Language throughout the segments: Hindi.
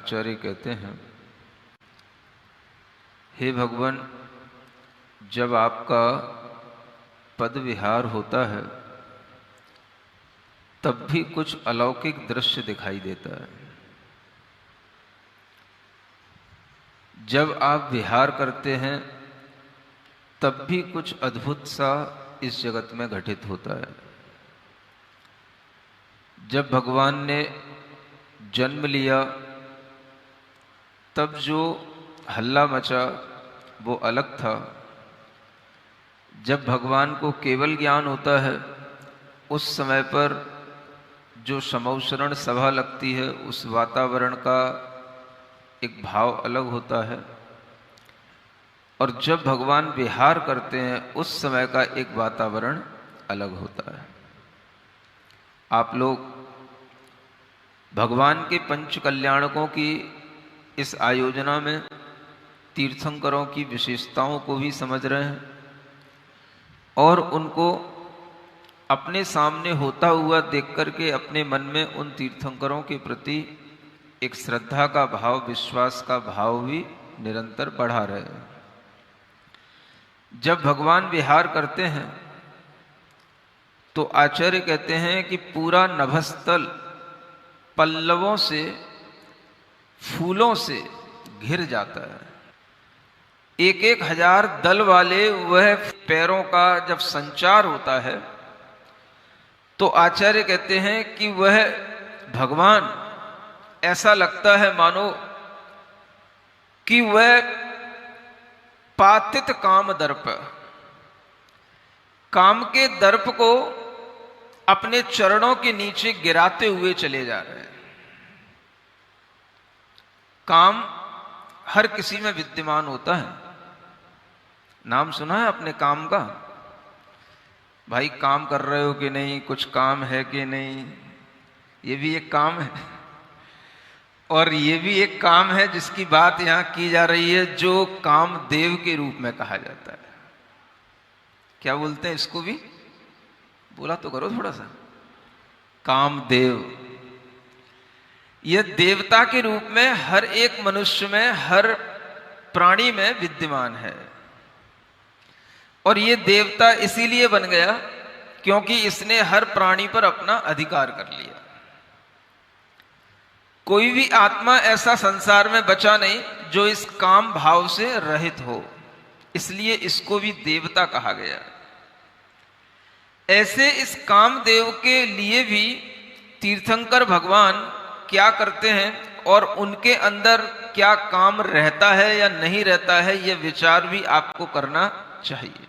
आचार्य कहते हैं, हे भगवान, जब आपका पद विहार होता है तब भी कुछ अलौकिक दृश्य दिखाई देता है। जब आप विहार करते हैं तब भी कुछ अद्भुत सा इस जगत में घटित होता है। जब भगवान ने जन्म लिया तब जो हल्ला मचा वो अलग था। जब भगवान को केवल ज्ञान होता है उस समय पर जो समौशरण सभा लगती है उस वातावरण का एक भाव अलग होता है, और जब भगवान विहार करते हैं उस समय का एक वातावरण अलग होता है। आप लोग भगवान के पंच कल्याणकों की इस आयोजना में तीर्थंकरों की विशेषताओं को भी समझ रहे हैं और उनको अपने सामने होता हुआ देख करके अपने मन में उन तीर्थंकरों के प्रति एक श्रद्धा का भाव, विश्वास का भाव भी निरंतर बढ़ा रहे हैं। जब भगवान विहार करते हैं तो आचार्य कहते हैं कि पूरा नभस्थल पल्लवों से, फूलों से घिर जाता है। एक एक हजार दल वाले वह पैरों का जब संचार होता है तो आचार्य कहते हैं कि वह भगवान ऐसा लगता है मानो कि वह पातित काम दर्प, काम के दर्प को अपने चरणों के नीचे गिराते हुए चले जा रहे हैं। काम हर किसी में विद्यमान होता है। नाम सुना है अपने काम का? भाई काम कर रहे हो कि नहीं, कुछ काम है कि नहीं, ये भी एक काम है। और ये भी एक काम है जिसकी बात यहां की जा रही है, जो कामदेव के रूप में कहा जाता है। क्या बोलते हैं इसको भी? बोला तो करो थोड़ा सा। कामदेव, यह देवता के रूप में हर एक मनुष्य में, हर प्राणी में विद्यमान है। और ये देवता इसीलिए बन गया क्योंकि इसने हर प्राणी पर अपना अधिकार कर लिया। कोई भी आत्मा ऐसा संसार में बचा नहीं जो इस काम भाव से रहित हो, इसलिए इसको भी देवता कहा गया। ऐसे इस कामदेव के लिए भी तीर्थंकर भगवान क्या करते हैं और उनके अंदर क्या काम रहता है या नहीं रहता है, यह विचार भी आपको करना चाहिए।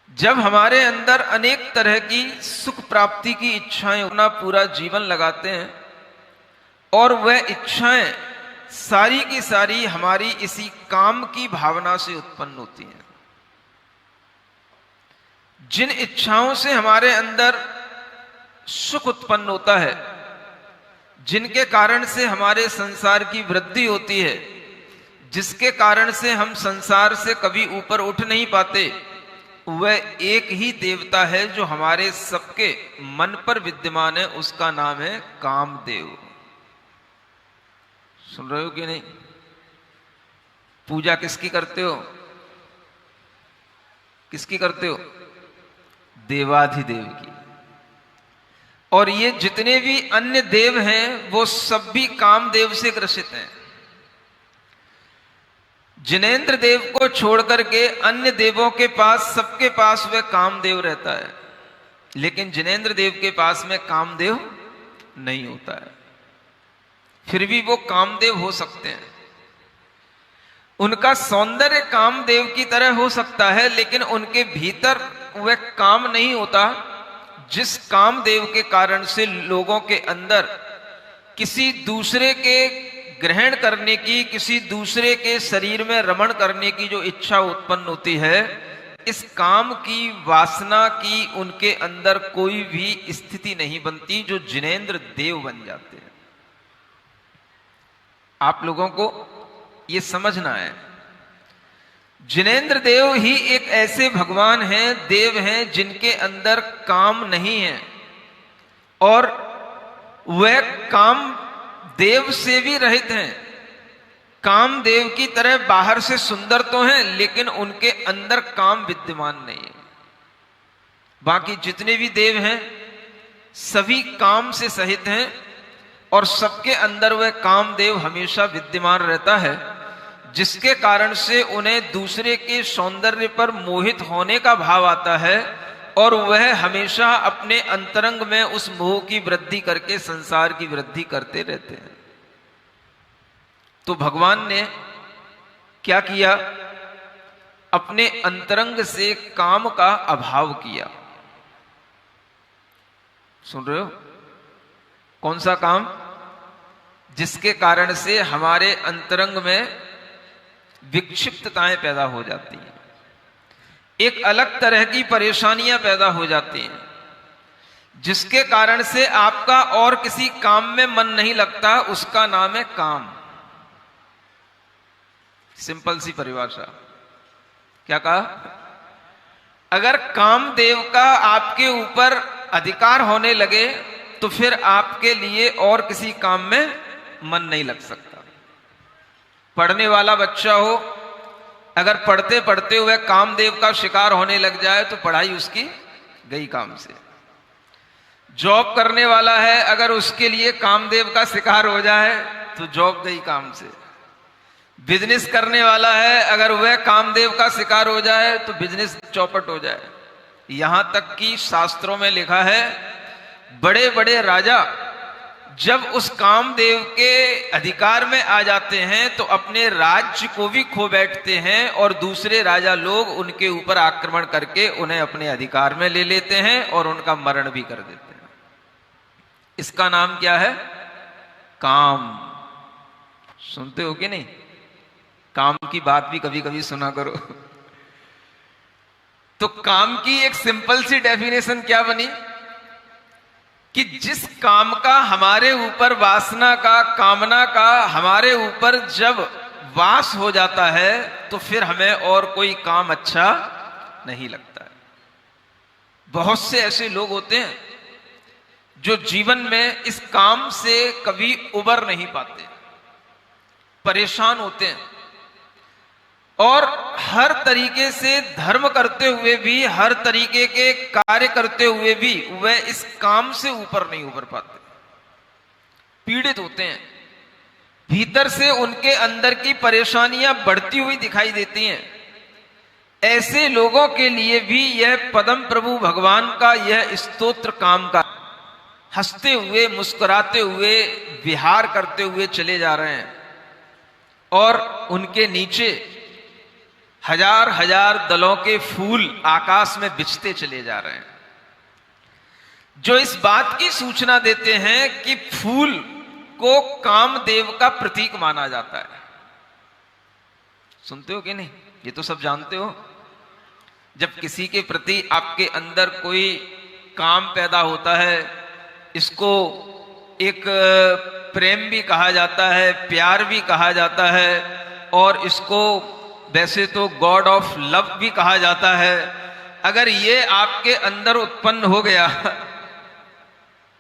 जब हमारे अंदर अनेक तरह की सुख प्राप्ति की इच्छाएं अपना पूरा जीवन लगाते हैं और वह इच्छाएं सारी की सारी हमारी इसी काम की भावना से उत्पन्न होती हैं। जिन इच्छाओं से हमारे अंदर सुख उत्पन्न होता है, जिनके कारण से हमारे संसार की वृद्धि होती है, जिसके कारण से हम संसार से कभी ऊपर उठ नहीं पाते, वह एक ही देवता है जो हमारे सबके मन पर विद्यमान है। उसका नाम है कामदेव। सुन रहे हो कि नहीं? पूजा किसकी करते हो? किसकी करते हो? देवाधिदेव की। और ये जितने भी अन्य देव हैं वो सब भी कामदेव से ग्रसित हैं। जिनेंद्र देव को छोड़कर के अन्य देवों के पास, सबके पास वह कामदेव रहता है, लेकिन जिनेंद्र देव के पास में कामदेव नहीं होता है। फिर भी वो कामदेव हो सकते हैं। उनका सौंदर्य कामदेव की तरह हो सकता है, लेकिन उनके भीतर वह काम नहीं होता जिस कामदेव के कारण से लोगों के अंदर किसी दूसरे के ग्रहण करने की, किसी दूसरे के शरीर में रमण करने की जो इच्छा उत्पन्न होती है, इस काम की वासना की उनके अंदर कोई भी स्थिति नहीं बनती जो जिनेंद्र देव बन जाते हैं। आप लोगों को यह समझना है, जिनेंद्र देव ही एक ऐसे भगवान हैं, देव हैं, जिनके अंदर काम नहीं है और वह काम देव से भी रहित हैं। कामदेव की तरह बाहर से सुंदर तो हैं, लेकिन उनके अंदर काम विद्यमान नहीं है। बाकी जितने भी देव हैं सभी काम से सहित हैं, और सबके अंदर वह कामदेव हमेशा विद्यमान रहता है, जिसके कारण से उन्हें दूसरे के सौंदर्य पर मोहित होने का भाव आता है, और वह हमेशा अपने अंतरंग में उस मोह की वृद्धि करके संसार की वृद्धि करते रहते हैं। तो भगवान ने क्या किया? अपने अंतरंग से काम का अभाव किया। सुन रहे हो? कौन सा काम? जिसके कारण से हमारे अंतरंग में विक्षिप्तताएं पैदा हो जाती हैं, एक अलग तरह की परेशानियां पैदा हो जाती हैं, जिसके कारण से आपका और किसी काम में मन नहीं लगता। उसका नाम है काम। सिंपल सी परिभाषा। क्या कहा? अगर कामदेव का आपके ऊपर अधिकार होने लगे तो फिर आपके लिए और किसी काम में मन नहीं लग सकता। पढ़ने वाला बच्चा हो, अगर पढ़ते पढ़ते हुए कामदेव का शिकार होने लग जाए तो पढ़ाई उसकी गई काम से। जॉब करने वाला है, अगर उसके लिए कामदेव का शिकार हो जाए तो जॉब गई काम से। बिजनेस करने वाला है, अगर वह कामदेव का शिकार हो जाए तो बिजनेस चौपट हो जाए। यहां तक कि शास्त्रों में लिखा है, बड़े बड़े राजा जब उस कामदेव के अधिकार में आ जाते हैं तो अपने राज्य को भी खो बैठते हैं, और दूसरे राजा लोग उनके ऊपर आक्रमण करके उन्हें अपने अधिकार में ले लेते हैं और उनका मरण भी कर देते हैं। इसका नाम क्या है? काम। सुनते हो कि नहीं? काम की बात भी कभी कभी सुना करो। तो काम की एक सिंपल सी डेफिनेशन क्या बनी कि जिस काम का हमारे ऊपर वासना का, कामना का हमारे ऊपर जब वास हो जाता है तो फिर हमें और कोई काम अच्छा नहीं लगता है। बहुत से ऐसे लोग होते हैं जो जीवन में इस काम से कभी उबर नहीं पाते, परेशान होते हैं, और हर तरीके से धर्म करते हुए भी, हर तरीके के कार्य करते हुए भी वह इस काम से ऊपर नहीं उबर पाते, पीड़ित होते हैं। भीतर से उनके अंदर की परेशानियां बढ़ती हुई दिखाई देती हैं। ऐसे लोगों के लिए भी यह पदम प्रभु भगवान का यह स्तोत्र काम का, हंसते हुए मुस्कुराते हुए विहार करते हुए चले जा रहे हैं, और उनके नीचे हजार हजार दलों के फूल आकाश में बिछते चले जा रहे हैं, जो इस बात की सूचना देते हैं कि फूल को कामदेव का प्रतीक माना जाता है। सुनते हो कि नहीं? ये तो सब जानते हो। जब किसी के प्रति आपके अंदर कोई काम पैदा होता है, इसको एक प्रेम भी कहा जाता है, प्यार भी कहा जाता है, और इसको वैसे तो गॉड ऑफ लव भी कहा जाता है। अगर ये आपके अंदर उत्पन्न हो गया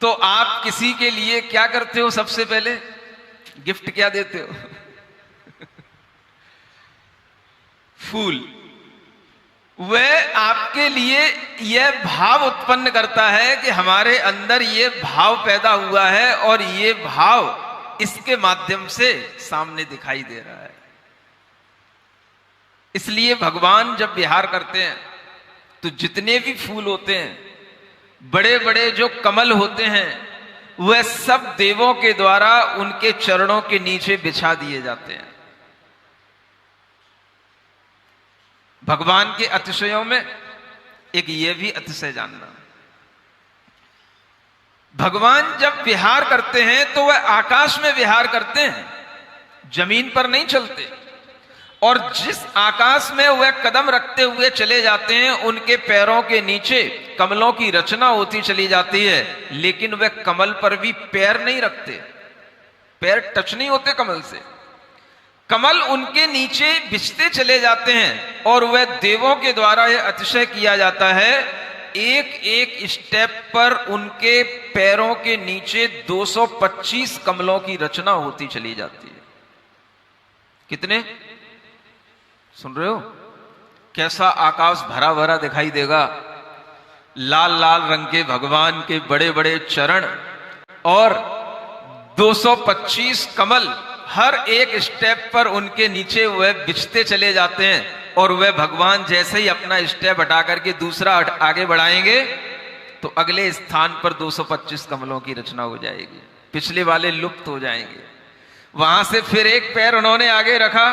तो आप किसी के लिए क्या करते हो? सबसे पहले गिफ्ट क्या देते हो? फूल। वह आपके लिए यह भाव उत्पन्न करता है कि हमारे अंदर यह भाव पैदा हुआ है, और यह भाव इसके माध्यम से सामने दिखाई दे रहा है। इसलिए भगवान जब विहार करते हैं तो जितने भी फूल होते हैं, बड़े बड़े जो कमल होते हैं, वह सब देवों के द्वारा उनके चरणों के नीचे बिछा दिए जाते हैं। भगवान के अतिशयों में एक ये भी अतिशय जानना, भगवान जब विहार करते हैं तो वह आकाश में विहार करते हैं, जमीन पर नहीं चलते। और जिस आकाश में वह कदम रखते हुए चले जाते हैं, उनके पैरों के नीचे कमलों की रचना होती चली जाती है, लेकिन वह कमल पर भी पैर नहीं रखते, पैर टच नहीं होते कमल से। कमल उनके नीचे बिछते चले जाते हैं, और वह देवों के द्वारा यह अतिशय किया जाता है एक एक स्टेप पर उनके पैरों के नीचे 225 कमलों की रचना होती चली जाती है। कितने सुन रहे हो? कैसा आकाश भरा भरा दिखाई देगा, लाल लाल रंग के भगवान के बड़े बड़े चरण और 225 कमल हर एक स्टेप पर उनके नीचे वह बिछते चले जाते हैं। और वह भगवान जैसे ही अपना स्टेप हटा करके दूसरा आगे बढ़ाएंगे तो अगले स्थान पर 225 कमलों की रचना हो जाएगी, पिछले वाले लुप्त हो जाएंगे। वहां से फिर एक पैर उन्होंने आगे रखा,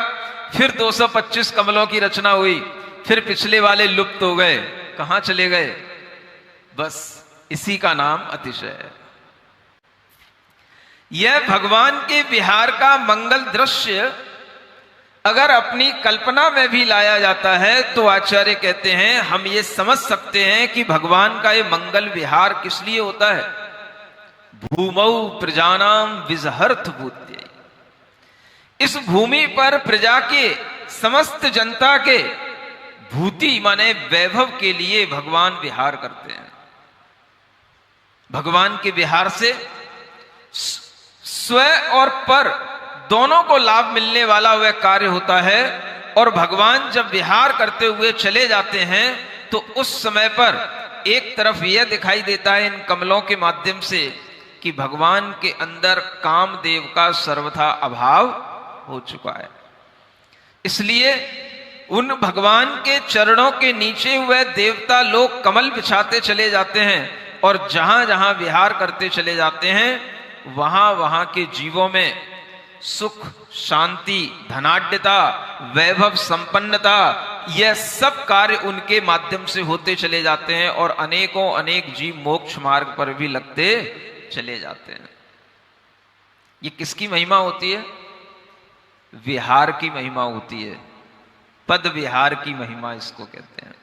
फिर 225 कमलों की रचना हुई, फिर पिछले वाले लुप्त हो गए। कहां चले गए? बस इसी का नाम अतिशय है। यह भगवान के विहार का मंगल दृश्य अगर अपनी कल्पना में भी लाया जाता है तो आचार्य कहते हैं हम ये समझ सकते हैं कि भगवान का ये मंगल विहार किस लिए होता है। भूमौ प्रजानाम विजहर्थ भूत्यै, इस भूमि पर प्रजा के समस्त जनता के भूति माने वैभव के लिए भगवान विहार करते हैं। भगवान के विहार से स्व और पर दोनों को लाभ मिलने वाला वह कार्य होता है। और भगवान जब विहार करते हुए चले जाते हैं तो उस समय पर एक तरफ यह दिखाई देता है इन कमलों के माध्यम से कि भगवान के अंदर कामदेव का सर्वथा अभाव हो चुका है। इसलिए उन भगवान के चरणों के नीचे हुए देवता लोग कमल बिछाते चले जाते हैं और जहां जहां विहार करते चले जाते हैं वहां वहां के जीवों में सुख, शांति, धनाढ्यता, वैभव, संपन्नता, यह सब कार्य उनके माध्यम से होते चले जाते हैं और अनेकों अनेक जीव मोक्ष मार्ग पर भी लगते चले जाते हैं। ये किसकी महिमा होती है? विहार की महिमा होती है। पद विहार की महिमा इसको कहते हैं।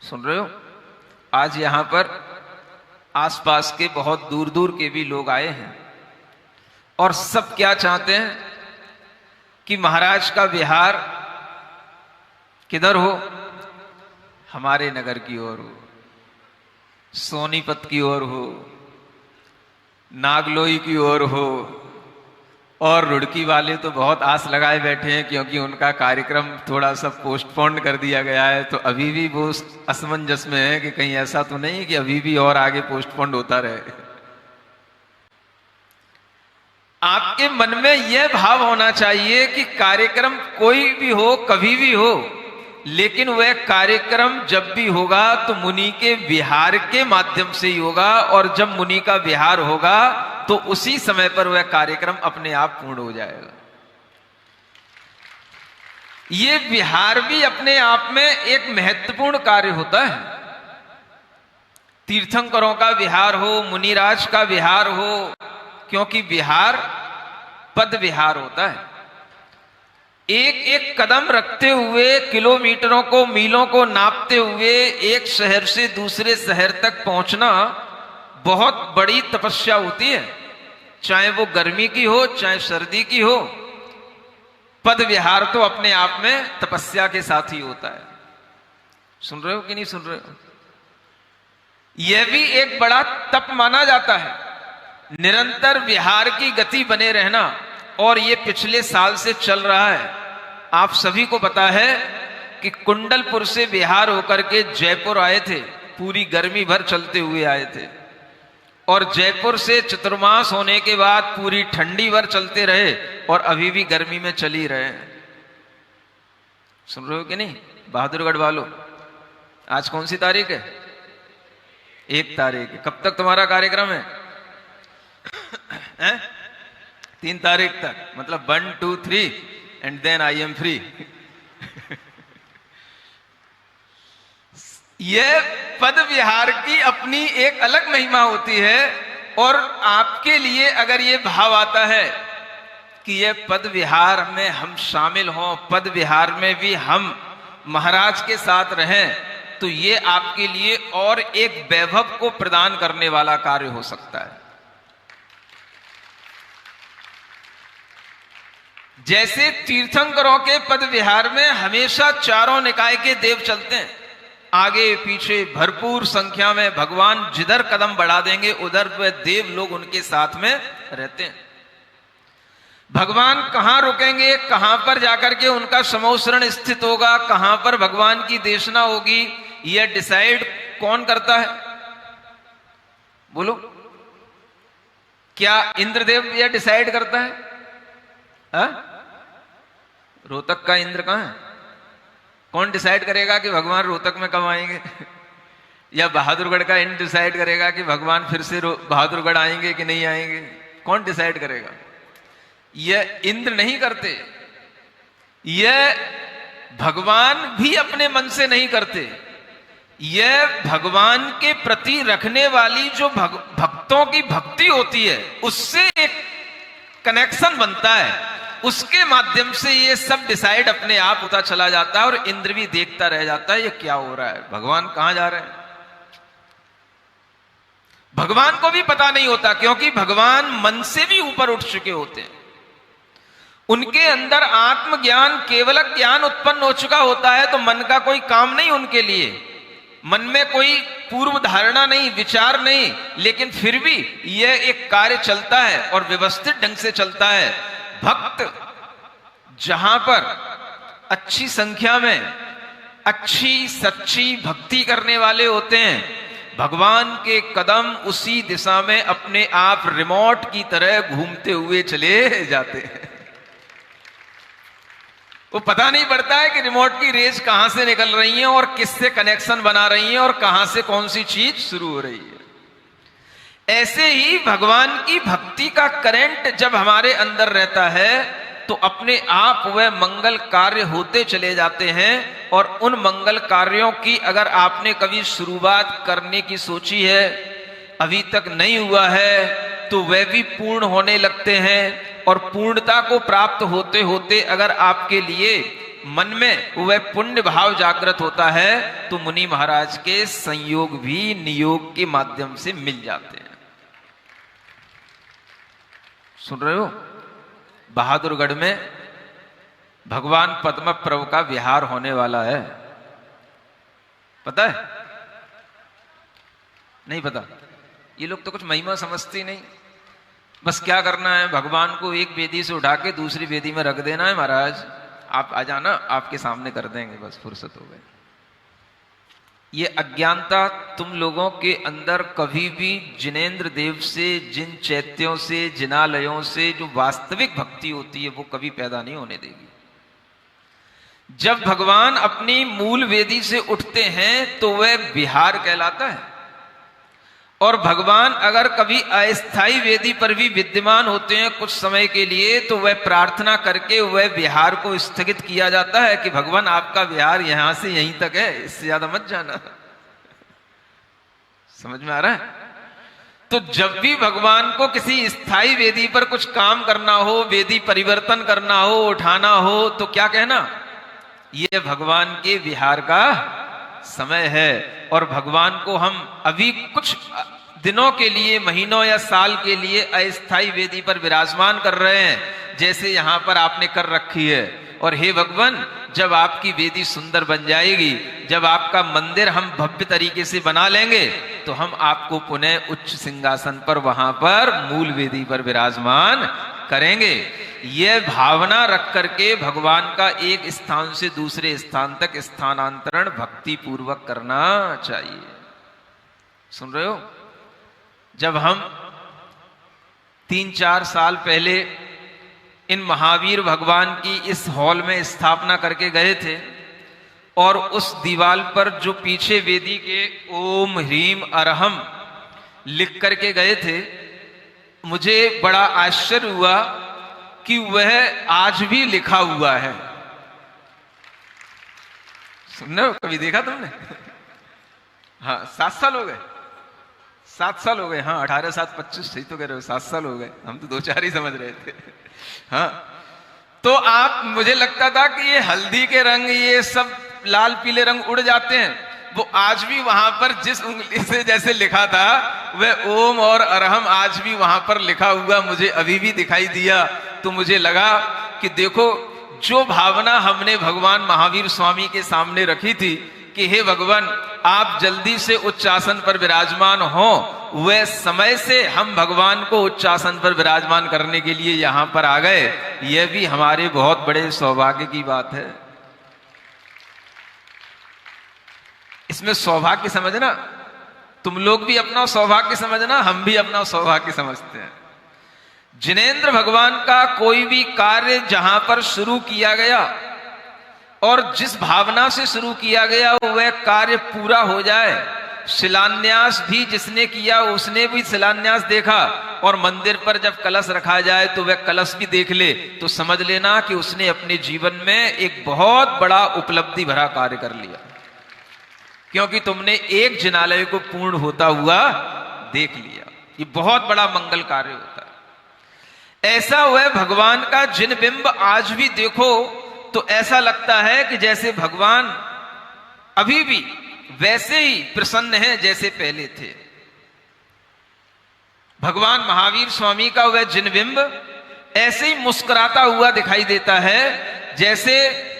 सुन रहे हो? आज यहां पर आसपास के बहुत दूर दूर के भी लोग आए हैं और सब क्या चाहते हैं कि महाराज का विहार किधर हो? हमारे नगर की ओर हो, सोनीपत की ओर हो, नागलोई की ओर हो। और रुड़की वाले तो बहुत आस लगाए बैठे हैं क्योंकि उनका कार्यक्रम थोड़ा सा पोस्टपोन कर दिया गया है। तो अभी भी वो असमंजस में है कि कहीं ऐसा तो नहीं कि अभी भी और आगे पोस्टपोन होता रहे। आपके मन में यह भाव होना चाहिए कि कार्यक्रम कोई भी हो, कभी भी हो, लेकिन वह कार्यक्रम जब भी होगा तो मुनि के विहार के माध्यम से ही होगा। और जब मुनि का विहार होगा तो उसी समय पर वह कार्यक्रम अपने आप पूर्ण हो जाएगा। यह विहार भी अपने आप में एक महत्वपूर्ण कार्य होता है। तीर्थंकरों का विहार हो, मुनिराज का विहार हो, क्योंकि विहार पद विहार होता है। एक एक कदम रखते हुए, किलोमीटरों को, मीलों को नापते हुए एक शहर से दूसरे शहर तक पहुंचना बहुत बड़ी तपस्या होती है। चाहे वो गर्मी की हो, चाहे सर्दी की हो, पद विहार तो अपने आप में तपस्या के साथ ही होता है। सुन रहे हो कि नहीं सुन रहे हो? यह भी एक बड़ा तप माना जाता है, निरंतर विहार की गति बने रहना। और ये पिछले साल से चल रहा है। आप सभी को पता है कि कुंडलपुर से विहार होकर के जयपुर आए थे, पूरी गर्मी भर चलते हुए आए थे। और जयपुर से चतुर्मास होने के बाद पूरी ठंडी भर चलते रहे और अभी भी गर्मी में चल ही रहे हैं। सुन रहे हो कि नहीं बहादुरगढ़ वालों? आज कौन सी तारीख है? 1 तारीख है। कब तक तुम्हारा कार्यक्रम है? 3 तारीख तक, मतलब 1, 2, 3 and then I am free. यह पद विहार की अपनी एक अलग महिमा होती है। और आपके लिए अगर यह भाव आता है कि यह पद विहार में हम शामिल हों, पद विहार में भी हम महाराज के साथ रहें, तो यह आपके लिए और एक वैभव को प्रदान करने वाला कार्य हो सकता है। जैसे तीर्थंकरों के पद विहार में हमेशा चारों निकाय के देव चलते हैं, आगे पीछे भरपूर संख्या में भगवान जिधर कदम बढ़ा देंगे उधर वे देव लोग उनके साथ में रहते हैं। भगवान कहां रुकेंगे, कहां पर जाकर के उनका समोसरण स्थित होगा, कहां पर भगवान की देशना होगी, यह डिसाइड कौन करता है? बोलो, क्या इंद्रदेव यह डिसाइड करता है? हा? रोहतक का इंद्र कहां है? कौन डिसाइड करेगा कि भगवान रोहतक में कब आएंगे? या बहादुरगढ़ का इंद्र डिसाइड करेगा कि भगवान फिर से बहादुरगढ़ आएंगे कि नहीं आएंगे? कौन डिसाइड करेगा? यह इंद्र नहीं करते, यह भगवान भी अपने मन से नहीं करते। यह भगवान के प्रति रखने वाली जो भक्तों की भक्ति होती है उससे एक कनेक्शन बनता है, उसके माध्यम से ये सब डिसाइड अपने आप होता चला जाता है और इंद्र भी देखता रह जाता है ये क्या हो रहा है, भगवान कहां जा रहे हैं। भगवान को भी पता नहीं होता क्योंकि भगवान मन से भी ऊपर उठ चुके होते हैं। उनके अंदर आत्मज्ञान केवल ज्ञान उत्पन्न हो चुका होता है तो मन का कोई काम नहीं उनके लिए, मन में कोई पूर्व धारणा नहीं, विचार नहीं, लेकिन फिर भी यह एक कार्य चलता है और व्यवस्थित ढंग से चलता है। भक्त जहां पर अच्छी संख्या में अच्छी सच्ची भक्ति करने वाले होते हैं, भगवान के कदम उसी दिशा में अपने आप रिमोट की तरह घूमते हुए चले जाते हैं। वो पता नहीं पड़ता है कि रिमोट की रेस कहां से निकल रही है और किससे कनेक्शन बना रही है और कहां से कौन सी चीज शुरू हो रही है। ऐसे ही भगवान की भक्ति का करंट जब हमारे अंदर रहता है तो अपने आप वह मंगल कार्य होते चले जाते हैं और उन मंगल कार्यों की अगर आपने कभी शुरुआत करने की सोची है, अभी तक नहीं हुआ है, तो वह भी पूर्ण होने लगते हैं और पूर्णता को प्राप्त होते होते अगर आपके लिए मन में वह पुण्य भाव जागृत होता है तो मुनि महाराज के संयोग भी नियोग के माध्यम से मिल जाते हैं। सुन रहे हो? बहादुरगढ़ में भगवान पद्म प्रभु का विहार होने वाला है, पता है? नहीं पता? ये लोग तो कुछ महिमा समझते नहीं, बस क्या करना है, भगवान को एक वेदी से उठा के दूसरी वेदी में रख देना है, महाराज आप आ जाना, आपके सामने कर देंगे, बस फुर्सत हो गई। ये अज्ञानता तुम लोगों के अंदर कभी भी जिनेंद्र देव से, जिन चैत्यों से, जिनालयों से जो वास्तविक भक्ति होती है वो कभी पैदा नहीं होने देगी। जब भगवान अपनी मूल वेदी से उठते हैं तो वह विहार कहलाता है और भगवान अगर कभी अस्थायी वेदी पर भी विद्यमान होते हैं कुछ समय के लिए तो वह प्रार्थना करके वह विहार को स्थगित किया जाता है कि भगवान आपका विहार यहां से यहीं तक है, इससे ज्यादा मत जाना। समझ में आ रहा है? तो जब भी भगवान को किसी स्थायी वेदी पर कुछ काम करना हो, वेदी परिवर्तन करना हो, उठाना हो, तो क्या कहना? यह भगवान के विहार का समय है और भगवान को हम अभी कुछ दिनों के लिए, महीनों या साल के लिए अस्थायी वेदी पर विराजमान कर रहे हैं जैसे यहां पर आपने कर रखी है। और हे भगवान, जब आपकी वेदी सुंदर बन जाएगी, जब आपका मंदिर हम भव्य तरीके से बना लेंगे तो हम आपको पुनः उच्च सिंहासन पर वहां पर मूल वेदी पर विराजमान करेंगे। यह भावना रख करके भगवान का एक स्थान से दूसरे स्थान तक स्थानांतरण भक्ति पूर्वक करना चाहिए। सुन रहे हो? जब हम 3-4 साल पहले इन महावीर भगवान की इस हॉल में स्थापना करके गए थे और उस दीवार पर जो पीछे वेदी के ओम ह्रीम अरहम लिख करके गए थे, मुझे बड़ा आश्चर्य हुआ कि वह आज भी लिखा हुआ है। सुनने हो? कभी देखा तुमने? हाँ, 7 साल हो गए, 7 साल हो गए। हाँ, 18, 7, 25 सही तो कह रहे हो, 7 साल हो गए। हम तो 2-4 ही समझ रहे थे। हाँ, तो आप, मुझे लगता था कि ये हल्दी के रंग, ये सब लाल पीले रंग उड़ जाते हैं, वो आज भी वहां पर जिस उंगली से जैसे लिखा था वह ओम और अरहम आज भी वहां पर लिखा हुआ मुझे अभी भी दिखाई दिया। तो मुझे लगा कि देखो, जो भावना हमने भगवान महावीर स्वामी के सामने रखी थी कि हे भगवान, आप जल्दी से उच्च आसन पर विराजमान हो। वह समय से हम भगवान को उच्च आसन पर विराजमान करने के लिए यहां पर आ गए। यह भी हमारे बहुत बड़े सौभाग्य की बात है। इसमें सौभाग्य समझना, तुम लोग भी अपना सौभाग्य समझना, हम भी अपना सौभाग्य समझते हैं। जिनेंद्र भगवान का कोई भी कार्य जहां पर शुरू किया गया और जिस भावना से शुरू किया गया वह कार्य पूरा हो जाए। शिलान्यास भी जिसने किया उसने भी शिलान्यास देखा, और मंदिर पर जब कलश रखा जाए तो वह कलश भी देख ले, तो समझ लेना कि उसने अपने जीवन में एक बहुत बड़ा उपलब्धि भरा कार्य कर लिया, क्योंकि तुमने एक जिनालय को पूर्ण होता हुआ देख लिया। ये बहुत बड़ा मंगल कार्य होता है। ऐसा वह भगवान का जिन बिंब आज भी देखो तो ऐसा लगता है कि जैसे भगवान अभी भी वैसे ही प्रसन्न हैं जैसे पहले थे। भगवान महावीर स्वामी का वह जिन बिंब ऐसे ही मुस्कुराता हुआ दिखाई देता है जैसे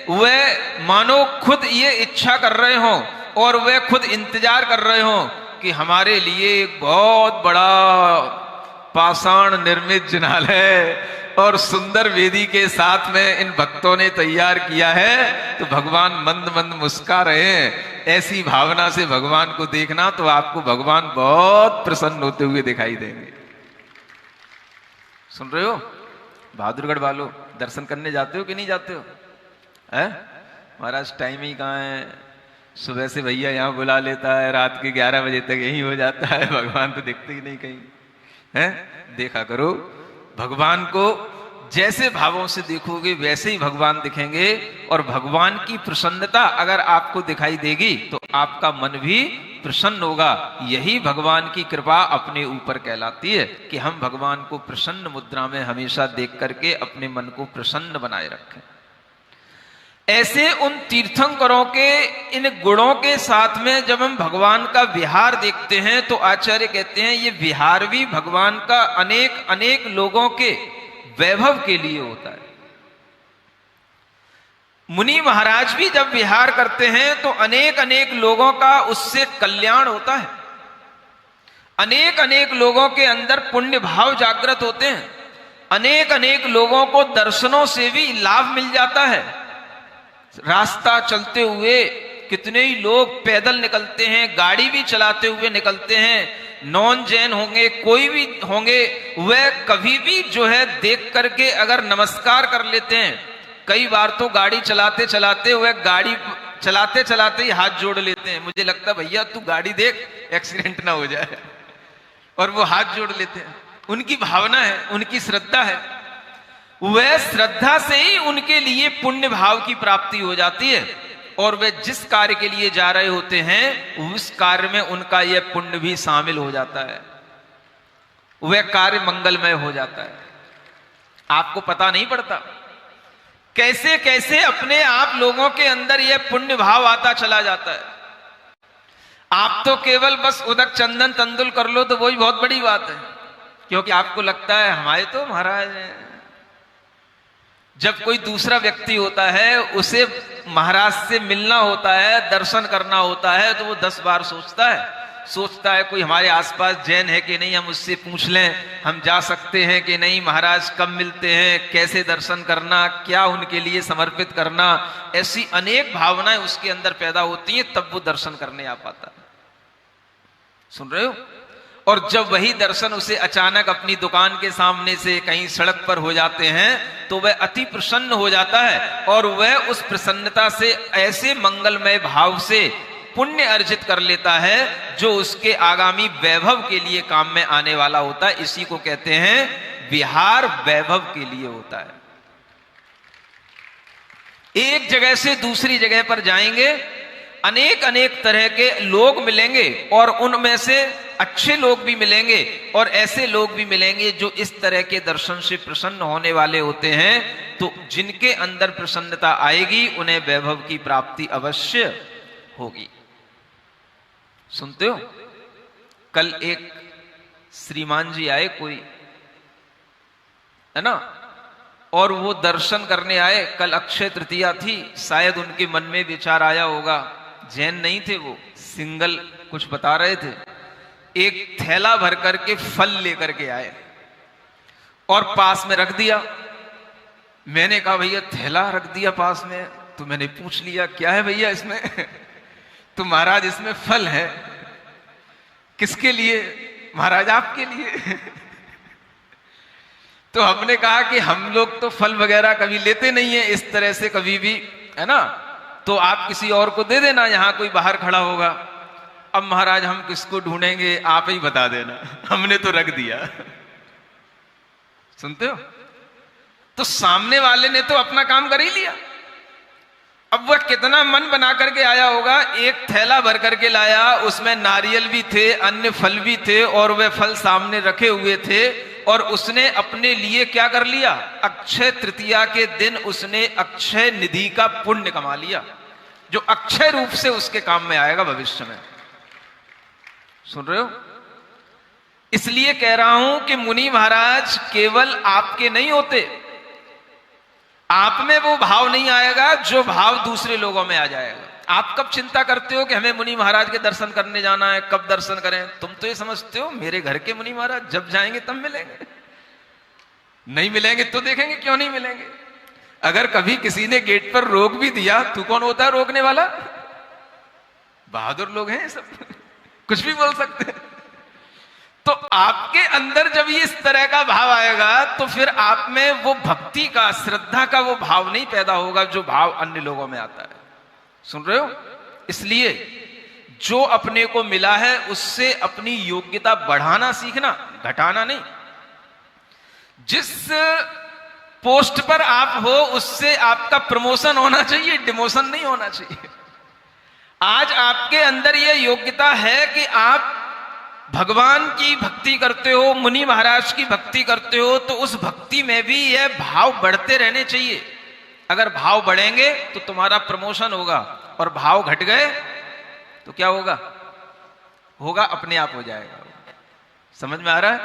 वह मानो खुद ये इच्छा कर रहे हो और वह खुद इंतजार कर रहे हो कि हमारे लिए एक बहुत बड़ा पाषाण निर्मित जिनालय और सुंदर वेदी के साथ में इन भक्तों ने तैयार किया है। तो भगवान मंद मंद मुस्कुरा रहे हैं। ऐसी भावना से भगवान को देखना तो आपको भगवान बहुत प्रसन्न होते हुए दिखाई देंगे। सुन रहे हो बहादुरगढ़ वालों, दर्शन करने जाते हो कि नहीं जाते हो? है महाराज, टाइम ही कहाँ है। सुबह से भैया यहाँ बुला लेता है, रात के 11 बजे तक यही हो जाता है। भगवान तो दिखते ही नहीं कहीं। है देखा करो, भगवान को जैसे भावों से देखोगे वैसे ही भगवान दिखेंगे। और भगवान की प्रसन्नता अगर आपको दिखाई देगी तो आपका मन भी प्रसन्न होगा। यही भगवान की कृपा अपने ऊपर कहलाती है कि हम भगवान को प्रसन्न मुद्रा में हमेशा देख करके अपने मन को प्रसन्न बनाए रखें। ऐसे उन तीर्थंकरों के इन गुणों के साथ में जब हम भगवान का विहार देखते हैं तो आचार्य कहते हैं ये विहार भी भगवान का अनेक अनेक लोगों के वैभव के लिए होता है। मुनि महाराज भी जब विहार करते हैं तो अनेक अनेक लोगों का उससे कल्याण होता है। अनेक अनेक लोगों के अंदर पुण्य भाव जागृत होते हैं। अनेक अनेक लोगों को दर्शनों से भी लाभ मिल जाता है। रास्ता चलते हुए कितने ही लोग पैदल निकलते हैं, गाड़ी भी चलाते हुए निकलते हैं। नॉन जैन होंगे, कोई भी होंगे, वह कभी भी जो है देख करके अगर नमस्कार कर लेते हैं। कई बार तो गाड़ी चलाते चलाते वह गाड़ी चलाते चलाते ही हाथ जोड़ लेते हैं। मुझे लगता भैया तू गाड़ी देख, एक्सीडेंट ना हो जाए, और वो हाथ जोड़ लेते हैं। उनकी भावना है, उनकी श्रद्धा है। वह श्रद्धा से ही उनके लिए पुण्य भाव की प्राप्ति हो जाती है, और वे जिस कार्य के लिए जा रहे होते हैं उस कार्य में उनका यह पुण्य भी शामिल हो जाता है। वह कार्य मंगलमय हो जाता है। आपको पता नहीं पड़ता कैसे कैसे अपने आप लोगों के अंदर यह पुण्य भाव आता चला जाता है। आप तो केवल बस उदक चंदन तंदुल कर लो तो वही बहुत बड़ी बात है, क्योंकि आपको लगता है हमारे तो महाराज। जब कोई दूसरा व्यक्ति होता है उसे महाराज से मिलना होता है, दर्शन करना होता है, तो वो 10 बार सोचता है कोई हमारे आसपास जैन है कि नहीं, हम उससे पूछ लें हम जा सकते हैं कि नहीं, महाराज कब मिलते हैं, कैसे दर्शन करना, क्या उनके लिए समर्पित करना। ऐसी अनेक भावनाएं उसके अंदर पैदा होती हैं, तब वो दर्शन करने आ पाता है। सुन रहे हो? और जब वही दर्शन उसे अचानक अपनी दुकान के सामने से कहीं सड़क पर हो जाते हैं तो वह अति प्रसन्न हो जाता है, और वह उस प्रसन्नता से ऐसे मंगलमय भाव से पुण्य अर्जित कर लेता है जो उसके आगामी वैभव के लिए काम में आने वाला होता है। इसी को कहते हैं विहार वैभव के लिए होता है। एक जगह से दूसरी जगह पर जाएंगे, अनेक अनेक तरह के लोग मिलेंगे, और उनमें से अच्छे लोग भी मिलेंगे और ऐसे लोग भी मिलेंगे जो इस तरह के दर्शन से प्रसन्न होने वाले होते हैं। तो जिनके अंदर प्रसन्नता आएगी उन्हें वैभव की प्राप्ति अवश्य होगी। सुनते हो? कल एक श्रीमान जी आए कोई, है ना, और वो दर्शन करने आए। कल अक्षय तृतीया थी, शायद उनके मन में विचार आया होगा जैन नहीं थे वो, सिंगल कुछ बता रहे थे। एक थैला भर करके फल लेकर के आए और पास में रख दिया। मैंने कहा भैया थैला रख दिया पास में, तो मैंने पूछ लिया क्या है भैया इसमें? तो महाराज इसमें फल है। किसके लिए? महाराज आपके लिए। तो हमने कहा कि हम लोग तो फल वगैरह कभी लेते नहीं है इस तरह से कभी भी, है ना, तो आप किसी और को दे देना, यहां कोई बाहर खड़ा होगा। अब महाराज हम किसको ढूंढेंगे, आप ही बता देना। हमने तो रख दिया। सुनते हो? तो सामने वाले ने तो अपना काम कर ही लिया। अब वह कितना मन बना करके आया होगा, एक थैला भर करके लाया, उसमें नारियल भी थे, अन्य फल भी थे, और वह फल सामने रखे हुए थे, और उसने अपने लिए क्या कर लिया, अक्षय तृतीया के दिन उसने अक्षय निधि का पुण्य कमा लिया, जो अक्षय रूप से उसके काम में आएगा भविष्य में। सुन रहे हो? इसलिए कह रहा हूं कि मुनि महाराज केवल आपके नहीं होते, आप में वो भाव नहीं आएगा जो भाव दूसरे लोगों में आ जाएगा। आप कब चिंता करते हो कि हमें मुनि महाराज के दर्शन करने जाना है, कब दर्शन करें? तुम तो ये समझते हो मेरे घर के मुनि महाराज जब जाएंगे तब मिलेंगे, नहीं मिलेंगे तो देखेंगे क्यों नहीं मिलेंगे। अगर कभी किसी ने गेट पर रोक भी दिया, तू कौन होता है रोकने वाला? बहादुर लोग हैं सब, कुछ भी बोल सकते हैं। तो आपके अंदर जब ये इस तरह का भाव आएगा, तो फिर आप में वो भक्ति का, श्रद्धा का वो भाव नहीं पैदा होगा जो भाव अन्य लोगों में आता है। सुन रहे हो? इसलिए जो अपने को मिला है उससे अपनी योग्यता बढ़ाना सीखना, घटाना नहीं। जिस पोस्ट पर आप हो उससे आपका प्रमोशन होना चाहिए, डिमोशन नहीं होना चाहिए। आज आपके अंदर यह योग्यता है कि आप भगवान की भक्ति करते हो, मुनि महाराज की भक्ति करते हो, तो उस भक्ति में भी यह भाव बढ़ते रहने चाहिए। अगर भाव बढ़ेंगे तो तुम्हारा प्रमोशन होगा, और भाव घट गए तो क्या होगा? होगा अपने आप हो जाएगा। समझ में आ रहा है?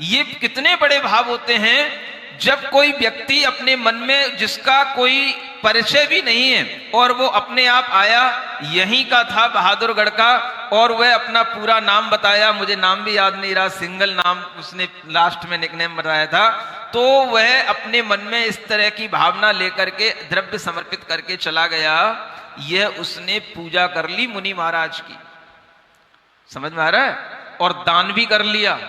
ये कितने बड़े भाव होते हैं जब कोई व्यक्ति अपने मन में, जिसका कोई परिचय भी नहीं है, और वो अपने आप आया, यहीं का था बहादुरगढ़ का, और वह अपना पूरा नाम बताया, मुझे नाम भी याद नहीं रहा, सिंगल नाम उसने लास्ट में निकनेम बताया था, तो वह अपने मन में इस तरह की भावना लेकर के द्रव्य समर्पित करके चला गया। यह उसने पूजा कर ली मुनि महाराज की। समझ में आ रहा है? और दान भी कर लिया,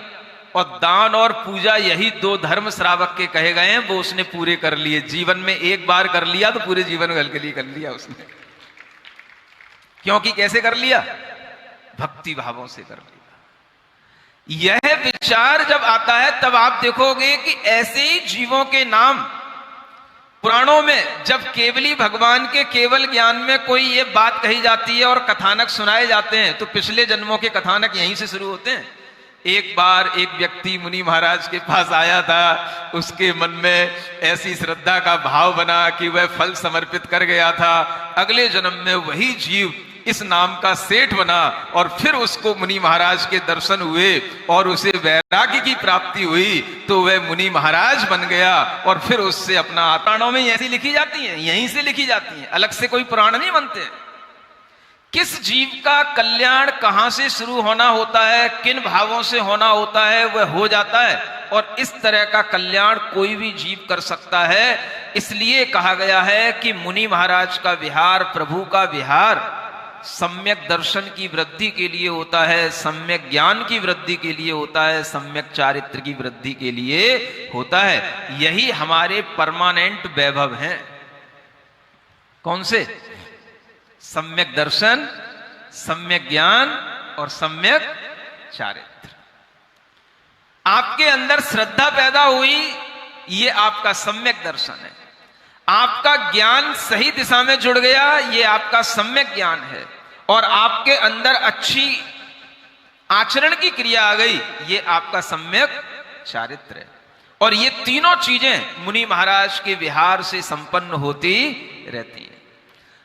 और दान और पूजा यही दो धर्म श्रावक के कहे गए हैं, वो उसने पूरे कर लिए। जीवन में एक बार कर लिया तो पूरे जीवन भर के लिए कर लिया उसने। क्योंकि कैसे कर लिया? भक्ति भावों से कर लिया। यह विचार जब आता है तब आप देखोगे कि ऐसे ही जीवों के नाम पुराणों में, जब केवली भगवान के केवल ज्ञान में कोई ये बात कही जाती है और कथानक सुनाए जाते हैं, तो पिछले जन्मों के कथानक यहीं से शुरू होते हैं। एक बार एक व्यक्ति मुनि महाराज के पास आया था, उसके मन में ऐसी श्रद्धा का भाव बना कि वह फल समर्पित कर गया था। अगले जन्म में वही जीव इस नाम का सेठ बना, और फिर उसको मुनि महाराज के दर्शन हुए और उसे वैराग्य की प्राप्ति हुई, तो वह मुनि महाराज बन गया। और फिर उससे अपना पुराणों में ऐसी लिखी जाती है, यहीं से लिखी जाती है, अलग से कोई पुराण नहीं बनते। किस जीव का कल्याण कहां से शुरू होना होता है, किन भावों से होना होता है, वह हो जाता है। और इस तरह का कल्याण कोई भी जीव कर सकता है। इसलिए कहा गया है कि मुनि महाराज का विहार, प्रभु का विहार सम्यक दर्शन की वृद्धि के लिए होता है, सम्यक ज्ञान की वृद्धि के लिए होता है, सम्यक चारित्र की वृद्धि के लिए होता है। यही हमारे परमानेंट वैभव हैं। कौन से? सम्यक दर्शन, सम्यक ज्ञान और सम्यक चारित्र। आपके अंदर श्रद्धा पैदा हुई, ये आपका सम्यक दर्शन है। आपका ज्ञान सही दिशा में जुड़ गया, ये आपका सम्यक ज्ञान है। और आपके अंदर अच्छी आचरण की क्रिया आ गई, ये आपका सम्यक चारित्र है। और ये तीनों चीजें मुनि महाराज के विहार से संपन्न होती रहती हैं।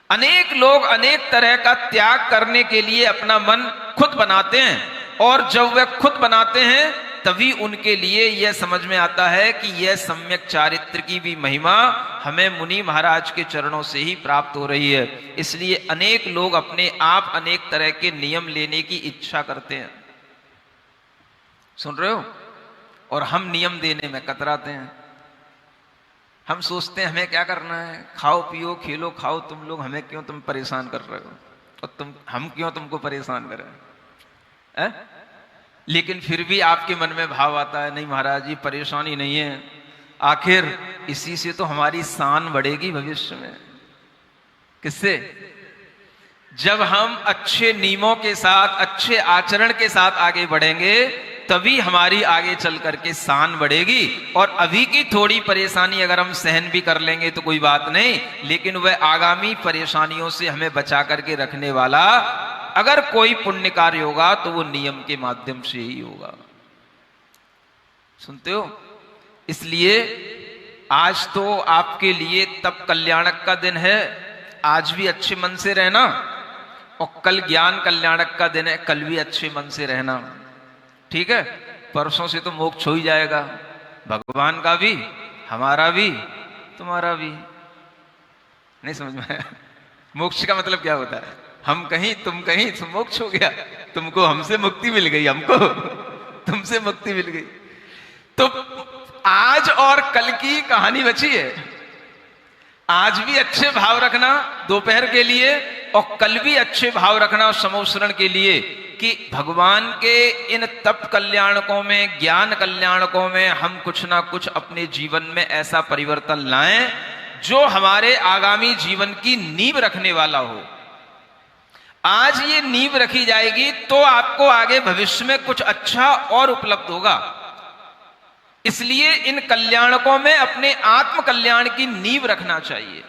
अनेक लोग अनेक तरह का त्याग करने के लिए अपना मन खुद बनाते हैं, और जब वे खुद बनाते हैं तभी उनके लिए यह समझ में आता है कि यह सम्यक चारित्र की भी महिमा हमें मुनि महाराज के चरणों से ही प्राप्त हो रही है। इसलिए अनेक लोग अपने आप अनेक तरह के नियम लेने की इच्छा करते हैं, सुन रहे हो, और हम नियम देने में कतराते हैं। हम सोचते हैं हमें क्या करना है, खाओ पियो खेलो खाओ तुम लोग, हमें क्यों तुम परेशान कर रहे हो, और हम क्यों तुमको परेशान करें। लेकिन फिर भी आपके मन में भाव आता है, नहीं महाराज ये परेशानी नहीं है, आखिर इसी से तो हमारी शान बढ़ेगी भविष्य में। किससे? जब हम अच्छे नियमों के साथ अच्छे आचरण के साथ आगे बढ़ेंगे तभी हमारी आगे चल करके शान बढ़ेगी। और अभी की थोड़ी परेशानी अगर हम सहन भी कर लेंगे तो कोई बात नहीं, लेकिन वह आगामी परेशानियों से हमें बचा करके रखने वाला अगर कोई पुण्य कार्य होगा तो वो नियम के माध्यम से ही होगा। सुनते हो? इसलिए आज तो आपके लिए तप कल्याणक का दिन है, आज भी अच्छे मन से रहना, और कल ज्ञान कल्याणक का दिन है, कल भी अच्छे मन से रहना। ठीक है? परसों से तो मोक्ष हो ही जाएगा, भगवान का भी, हमारा भी, तुम्हारा भी। नहीं समझ में आया? मोक्ष का मतलब क्या होता है? हम कहीं तुम कहीं, तो मोक्ष हो गया। तुमको हमसे मुक्ति मिल गई, हमको तुमसे मुक्ति मिल गई। तो आज और कल की कहानी बची है। आज भी अच्छे भाव रखना दोपहर के लिए, और कल भी अच्छे भाव रखना समोसरण के लिए, कि भगवान के इन तप कल्याणकों में, ज्ञान कल्याणकों में हम कुछ ना कुछ अपने जीवन में ऐसा परिवर्तन लाएं जो हमारे आगामी जीवन की नींव रखने वाला हो। आज ये नींव रखी जाएगी तो आपको आगे भविष्य में कुछ अच्छा और उपलब्ध होगा। इसलिए इन कल्याणकों में अपने आत्म कल्याण की नींव रखना चाहिए,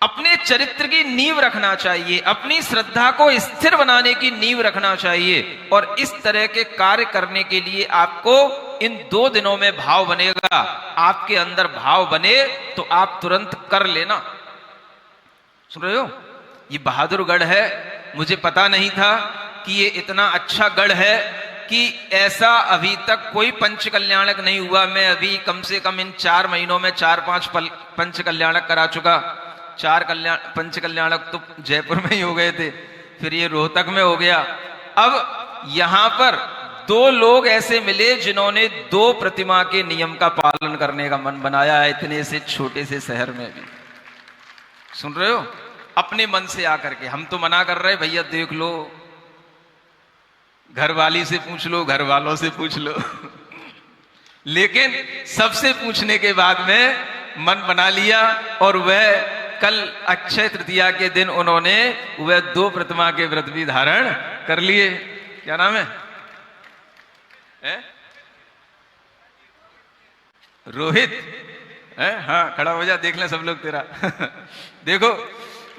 अपने चरित्र की नींव रखना चाहिए, अपनी श्रद्धा को स्थिर बनाने की नींव रखना चाहिए। और इस तरह के कार्य करने के लिए आपको इन 2 दिनों में भाव बनेगा। आपके अंदर भाव बने तो आप तुरंत कर लेना। सुन रहे हो? ये बहादुरगढ़ है, मुझे पता नहीं था कि ये इतना अच्छा गढ़ है कि ऐसा अभी तक कोई पंच कल्याणक नहीं हुआ। मैं अभी कम से कम इन 4 महीनों में 4-5 पंच कल्याणक करा चुका। 4 पंच कल्याणक तो जयपुर में ही हो गए थे, फिर ये रोहतक में हो गया। अब यहां पर 2 लोग ऐसे मिले जिन्होंने 2 प्रतिमा के नियम का पालन करने का मन बनाया है, इतने से छोटे से शहर में भी। सुन रहे हो? अपने मन से आकर के। हम तो मना कर रहे भैया देख लो, घर वाली से पूछ लो, घर वालों से पूछ लो लेकिन सबसे पूछने के बाद में मन बना लिया। और वह कल अक्षय तृतीया के दिन उन्होंने वह 2 प्रतिमा के व्रत भी धारण कर लिए। क्या नाम है? रोहित है? हाँ खड़ा हो जा, देख लें सब लोग तेरा देखो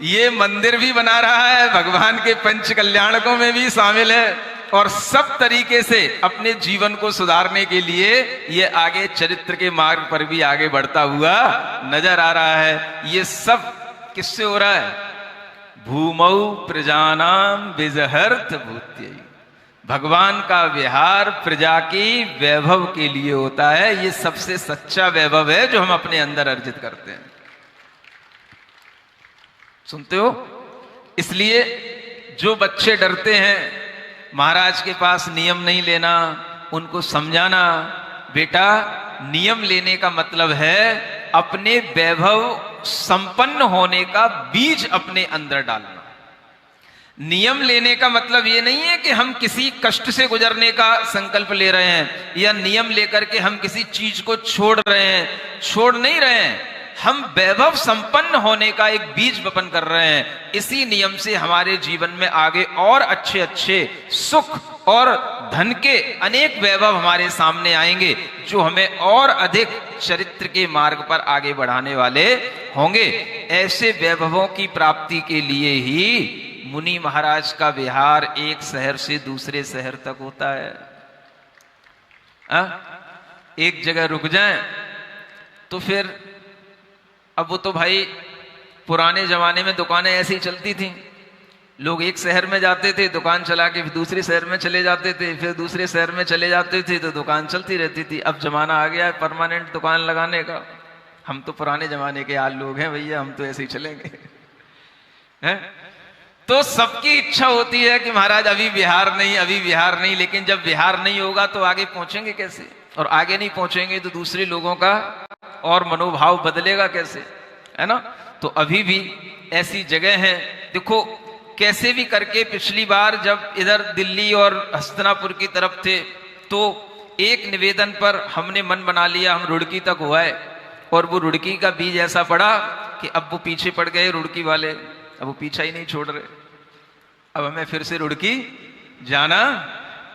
ये मंदिर भी बना रहा है, भगवान के पंच कल्याणकों में भी शामिल है, और सब तरीके से अपने जीवन को सुधारने के लिए ये आगे चरित्र के मार्ग पर भी आगे बढ़ता हुआ नजर आ रहा है। ये सब किससे हो रहा है? भूमौ प्रजानाम विजहर्थ भूत्यै। भगवान का विहार प्रजा की वैभव के लिए होता है। ये सबसे सच्चा वैभव है जो हम अपने अंदर अर्जित करते हैं। सुनते हो? इसलिए जो बच्चे डरते हैं महाराज के पास नियम नहीं लेना, उनको समझाना, बेटा नियम लेने का मतलब है अपने वैभव संपन्न होने का बीज अपने अंदर डालना। नियम लेने का मतलब ये नहीं है कि हम किसी कष्ट से गुजरने का संकल्प ले रहे हैं, या नियम लेकर के हम किसी चीज को छोड़ रहे हैं। छोड़ नहीं रहे हैं, हम वैभव संपन्न होने का एक बीज वपन कर रहे हैं। इसी नियम से हमारे जीवन में आगे और अच्छे अच्छे सुख और धन के अनेक वैभव हमारे सामने आएंगे, जो हमें और अधिक चरित्र के मार्ग पर आगे बढ़ाने वाले होंगे। ऐसे वैभवों की प्राप्ति के लिए ही मुनि महाराज का विहार एक शहर से दूसरे शहर तक होता है। एक जगह रुक जाएं तो फिर, अब वो तो भाई पुराने जमाने में दुकानें ऐसी ही चलती थी, लोग एक शहर में जाते थे, दुकान चला के फिर दूसरे शहर में चले जाते थे, फिर दूसरे शहर में चले जाते थे, तो दुकान चलती रहती थी। अब जमाना आ गया है परमानेंट दुकान लगाने का। हम तो पुराने जमाने के यार लोग हैं भैया, हम तो ऐसे ही चलेंगे हैं? तो सबकी इच्छा होती है कि महाराज अभी बिहार नहीं, अभी बिहार नहीं, लेकिन जब बिहार नहीं होगा तो आगे पहुंचेंगे कैसे? और आगे नहीं पहुंचेंगे तो दूसरे लोगों का और मनोभाव बदलेगा कैसे, है ना? तो अभी भी ऐसी जगह है, देखो कैसे भी करके पिछली बार जब इधर दिल्ली और हस्तिनापुर की तरफ थे तो एक निवेदन पर हमने मन बना लिया, हम रुड़की तक हुआ है, और वो रुड़की का बीज ऐसा पड़ा कि अब वो पीछे पड़ गए रुड़की वाले, अब वो पीछा ही नहीं छोड़ रहे। अब हमें फिर से रुड़की जाना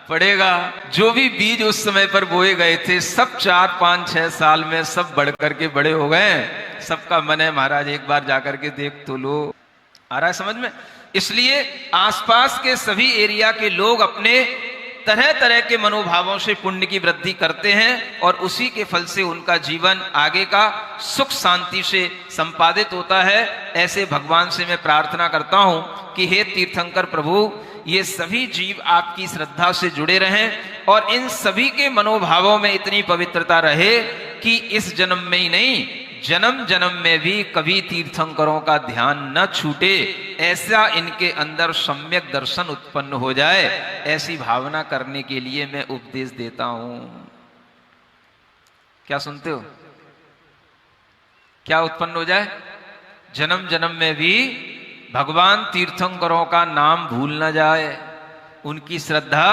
पड़ेगा। जो भी बीज उस समय पर बोए गए थे सब 4, 5, 6 साल में सब बढ़ करके बड़े हो गए। सबका मन है महाराज एक बार जाकर के देख तो लो। आ रहा है समझ में? इसलिए आसपास के सभी एरिया के लोग अपने तरह तरह के मनोभावों से पुण्य की वृद्धि करते हैं और उसी के फल से उनका जीवन आगे का सुख शांति से संपादित होता है। ऐसे भगवान से मैं प्रार्थना करता हूं कि हे तीर्थंकर प्रभु, ये सभी जीव आपकी श्रद्धा से जुड़े रहें और इन सभी के मनोभावों में इतनी पवित्रता रहे कि इस जन्म में ही नहीं, जन्म जन्म में भी कभी तीर्थंकरों का ध्यान न छूटे, ऐसा इनके अंदर सम्यक दर्शन उत्पन्न हो जाए। ऐसी भावना करने के लिए मैं उपदेश देता हूं। क्या सुनते हो? क्या उत्पन्न हो जाए? जन्म जन्म में भी भगवान तीर्थंकरों का नाम भूल न जाए, उनकी श्रद्धा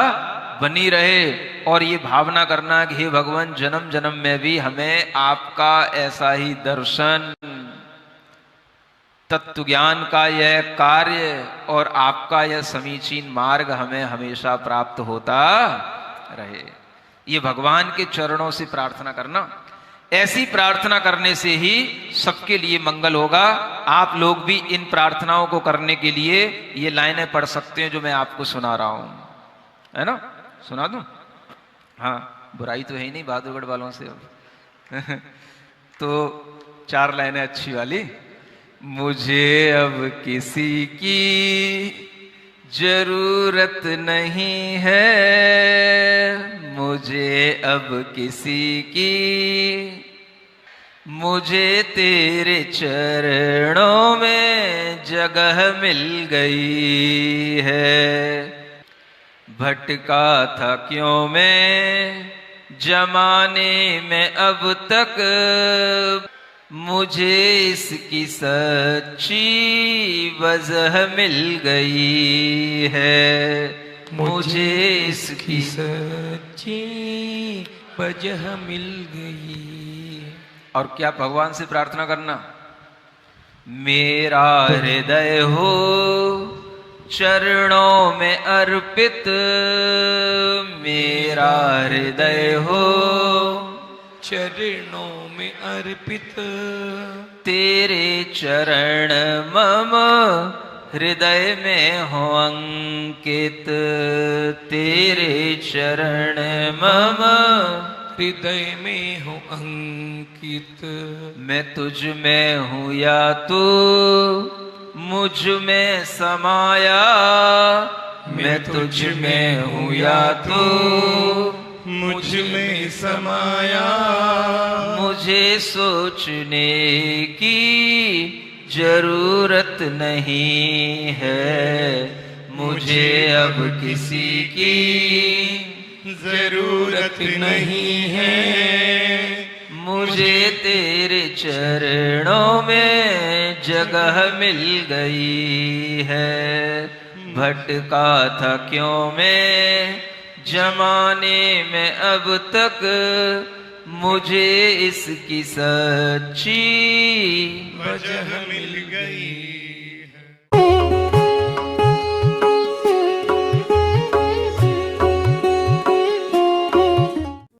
बनी रहे और ये भावना करना कि हे भगवान जन्म जन्म में भी हमें आपका ऐसा ही दर्शन, तत्व ज्ञान का यह कार्य और आपका यह समीचीन मार्ग हमें हमेशा प्राप्त होता रहे। ये भगवान के चरणों से प्रार्थना करना, ऐसी प्रार्थना करने से ही सबके लिए मंगल होगा। आप लोग भी इन प्रार्थनाओं को करने के लिए ये लाइनें पढ़ सकते हैं जो मैं आपको सुना रहा हूं, है ना? सुना दूं? हाँ, बुराई तो है ही नहीं बहादुरगढ़ वालों से अब तो 4 लाइनें अच्छी वाली। मुझे अब किसी की जरूरत नहीं है, मुझे अब किसी की, मुझे तेरे चरणों में जगह मिल गई है। भटका था क्यों मैं जमाने में अब तक, मुझे इसकी सच्ची वजह मिल गई है, मुझे इसकी सच्ची वजह मिल गई। और क्या भगवान से प्रार्थना करना, मेरा हृदय हो चरणों में अर्पित, मेरा हृदय हो चरणों में अर्पित, तेरे चरण मम हृदय में हो अंकित, तेरे चरण मम हृदय में हो अंकित। मैं तुझ में हूँ या तू मुझ में समाया, मैं तुझ में हूँ या तू मुझ में समाया। मुझे सोचने की जरूरत नहीं है, मुझे अब किसी की जरूरत नहीं है, मुझे तेरे चरणों में जगह मिल गई है। भटका था क्यों मैं जमाने में अब तक, मुझे इसकी सच्ची वजह मिल गई।